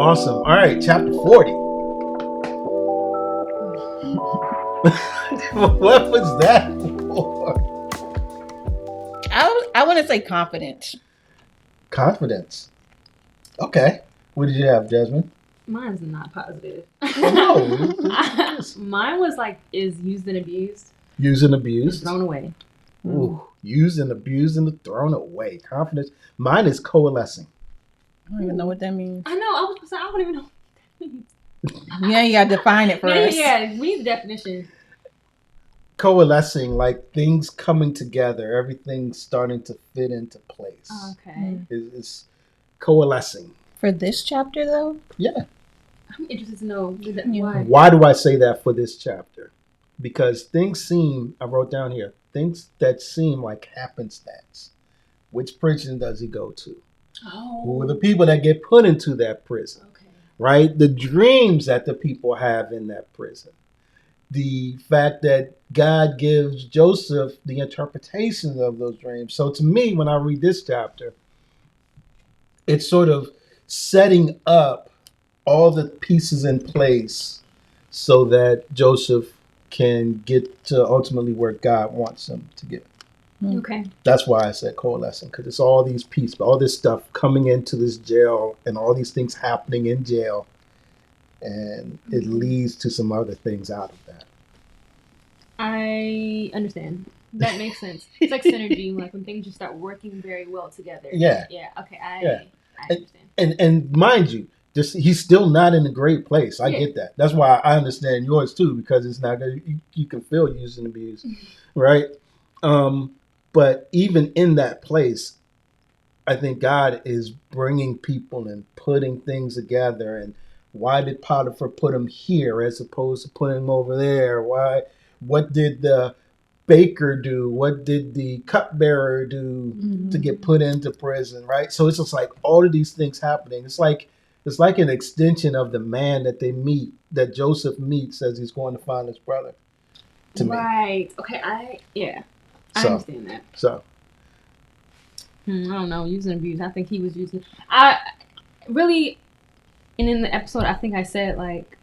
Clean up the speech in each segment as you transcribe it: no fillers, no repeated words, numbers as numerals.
Awesome. All right, chapter 40. What was that for? I want to say confidence. Confidence. Okay. What did you have, Jasmine? Mine's not positive. No. Mine was like, is used and abused. Used and abused. Thrown away. Ooh, used and abused and thrown away. Confidence. Mine is coalescing. I don't even know what that means. I know. I don't even know what that means. Yeah, you gotta define it for us. Yeah, we need the definition. Coalescing, like things coming together, everything's starting to fit into place. Okay. It's coalescing. For this chapter, though? Yeah. I'm interested to know why. Why do I say that for this chapter? Because things seem, I wrote down here, things that seem like happenstance. Which prison does he go to? Oh. Who are the people that get put into that prison? Okay. Right? The dreams that the people have in that prison. The fact that God gives Joseph the interpretation of those dreams. So to me, when I read this chapter, it's sort of setting up all the pieces in place so that Joseph can get to ultimately where God wants him to get. Okay. That's why I said coalescing, because it's all these pieces, all this stuff coming into this jail and all these things happening in jail. And it leads to some other things out of that. I understand. That makes sense. It's like synergy, like when things just start working very well together. Yeah. Yeah. Okay. I understand. And mind you, he's still not in a great place. I get that. That's why I understand yours too, because it's not good. You can feel used and abused, right? But even in that place, I think God is bringing people and putting things together. And why did Potiphar put him here as opposed to putting him over there? Why? What did the baker do? What did the cupbearer do to get put into prison? Right. So it's just like all of these things happening. It's like an extension of the man that they meet, that Joseph meets as he's going to find his brother. To me. Right. Okay. I understand that. So. I don't know. Using abuse. I think he was using. I really, and in the episode, I think I said like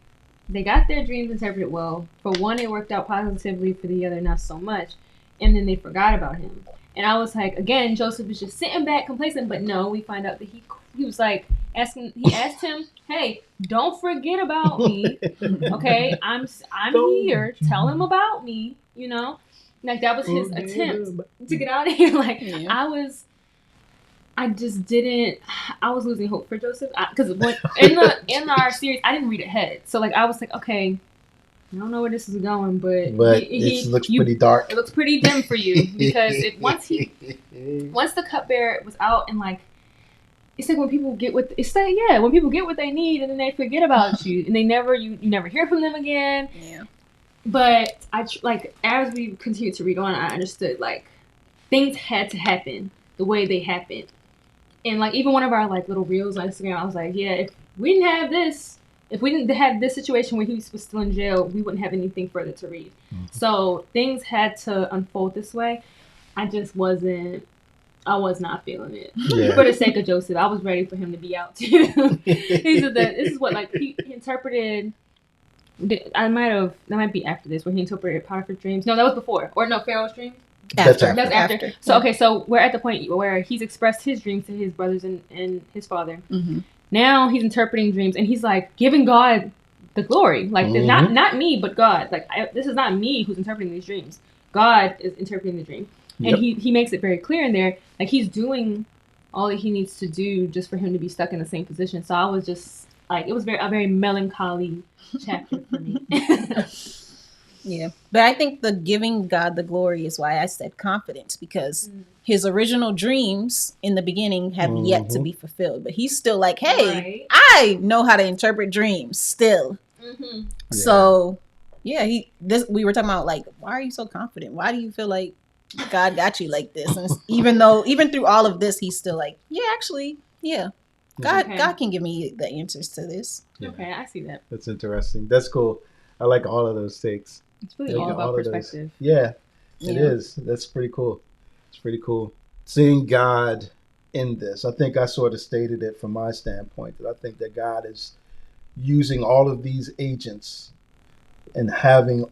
they got their dreams interpreted well. For one, it worked out positively. For the other, not so much. And then they forgot about him. And I was like, again, Joseph was just sitting back, complacent. But no, we find out that he was like asking. He asked him, "Hey, don't forget about me, okay? I'm here. Tell him about me. You know." Like that was his attempt to get out of here. Like I just didn't. I was losing hope for Joseph because in our series, I didn't read ahead, so like I was like, okay, I don't know where this is going, but it looks pretty dark. It looks pretty dim for you because once the cupbearer was out and like it's like when people get what when people get what they need and then they forget about you and they never you never hear from them again. Yeah. But as we continued to read on, I understood like things had to happen the way they happened. And like even one of our like little reels on Instagram, I was like, yeah, if we didn't have this situation where he was still in jail, we wouldn't have anything further to read. Mm-hmm. So things had to unfold this way. I was not feeling it. Yeah. For the sake of Joseph, I was ready for him to be out too. This is what like he interpreted. That might be after this where he interpreted Potiphar's dreams. No, that was before. Or no, Pharaoh's dreams. That's after. So we're at the point where he's expressed his dreams to his brothers and his father. Mm-hmm. Now he's interpreting dreams and he's like giving God the glory. Like not me, but God. Like this is not me who's interpreting these dreams. God is interpreting the dream. And he makes it very clear in there, like he's doing all that he needs to do just for him to be stuck in the same position. So I was just like, it was a very melancholy chapter for me. Yeah, but I think the giving God the glory is why I said confidence, because his original dreams in the beginning have yet to be fulfilled. But he's still like, hey, I know how to interpret dreams still. Mm-hmm. So, we were talking about like, why are you so confident? Why do you feel like God got you like this? And even through all of this, he's still like, God can give me the answers to this. Yeah. Okay, I see that. That's interesting. That's cool. I like all of those takes. It's really all about perspective. Yeah, it is. That's pretty cool. It's pretty cool. Seeing God in this. I think I sort of stated it from my standpoint that I think that God is using all of these agents and having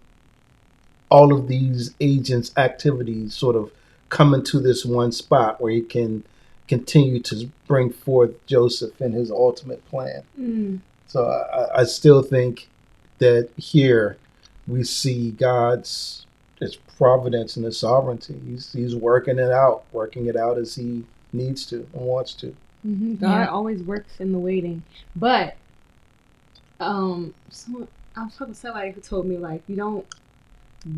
all of these agents' activities sort of come into this one spot where he can continue to bring forth Joseph and his ultimate plan. So I still think that here we see God's his providence and his sovereignty. He's working it out as he needs to and wants to. God always works in the waiting. But I was talking to somebody who told me, like, you don't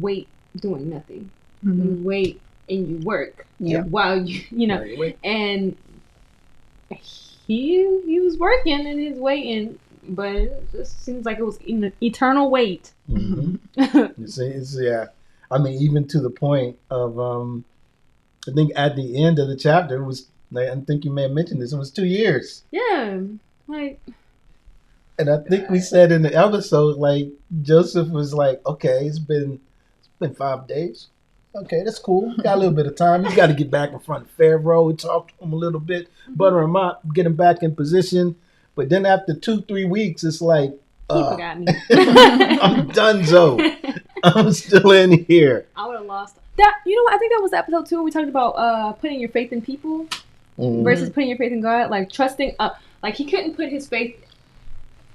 wait doing nothing. You wait and you work while you know. And he was working and he's waiting, but it just seems like it was an eternal wait. Yeah. I mean, even to the point of I think at the end of the chapter it was. I think you may have mentioned this. It was 2 years. Yeah, like. And I think we said in the episode, like Joseph was like, "Okay, it's been 5 days. Okay, that's cool. Got a little bit of time. He's got to get back in front of Pharaoh. We talked to him a little bit, butter him up, get him back in position. But then after 2-3 weeks, it's like, he forgot me. I'm donezo. I'm still in here. I would have lost that. You know what? I think that was episode 2 when we talked about putting your faith in people versus putting your faith in God. Like trusting. Like he couldn't put his faith.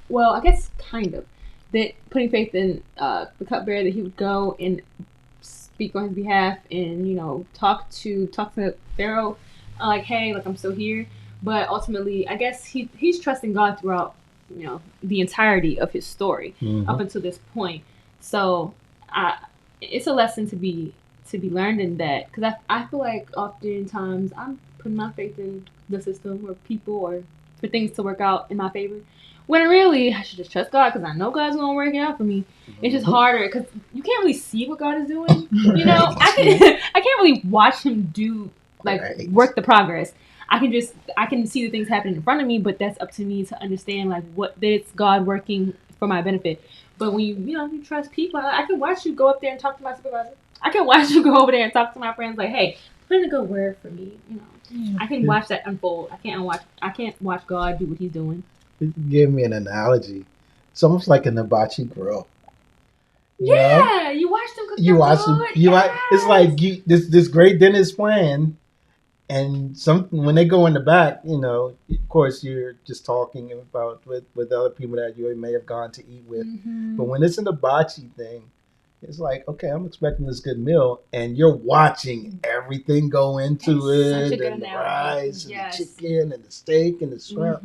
Well, I guess kind of. That putting faith in the cupbearer, that he would go and speak on his behalf and, you know, talk to Pharaoh, like, hey, like I'm still here. But ultimately, I guess he's trusting God throughout, you know, the entirety of his story up until this point. So it's a lesson to be learned in that, because I feel like oftentimes I'm putting my faith in the system or people or for things to work out in my favor. When really, I should just trust God because I know God's going to work it out for me. It's just harder because you can't really see what God is doing. You know, I can't really watch him do, like, work the progress. I can see the things happening in front of me, but that's up to me to understand, like, what it's God working for my benefit. But when you trust people, I can watch you go up there and talk to my supervisor. I can watch you go over there and talk to my friends, like, hey, put in a good word for me. You know, I can watch that unfold. I can't watch God do what he's doing. It gave me an analogy. It's almost like an hibachi grill. You watch them cook. It's like this great dinner's planned, and when they go in the back, you know, of course you're just talking about with other people that you may have gone to eat with. But when it's an hibachi thing, it's like, okay, I'm expecting this good meal, and you're watching everything go into it, and the rice, and the chicken, and the steak, and the shrimp.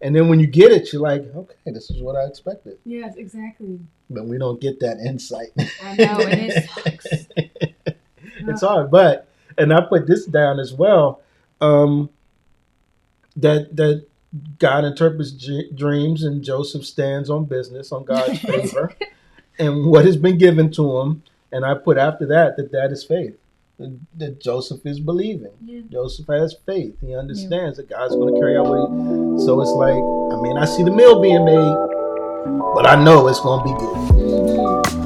And then when you get it, you're like, okay, this is what I expected. Yes, exactly. But we don't get that insight. I know, and it sucks. It's hard, and I put this down as well, that God interprets dreams, and Joseph stands on business, on God's favor, and what has been given to him. And I put after that is faith. That Joseph is believing. Yeah. Joseph has faith. He understands that God's going to carry out what he... So it's like, I mean, I see the meal being made, but I know it's going to be good.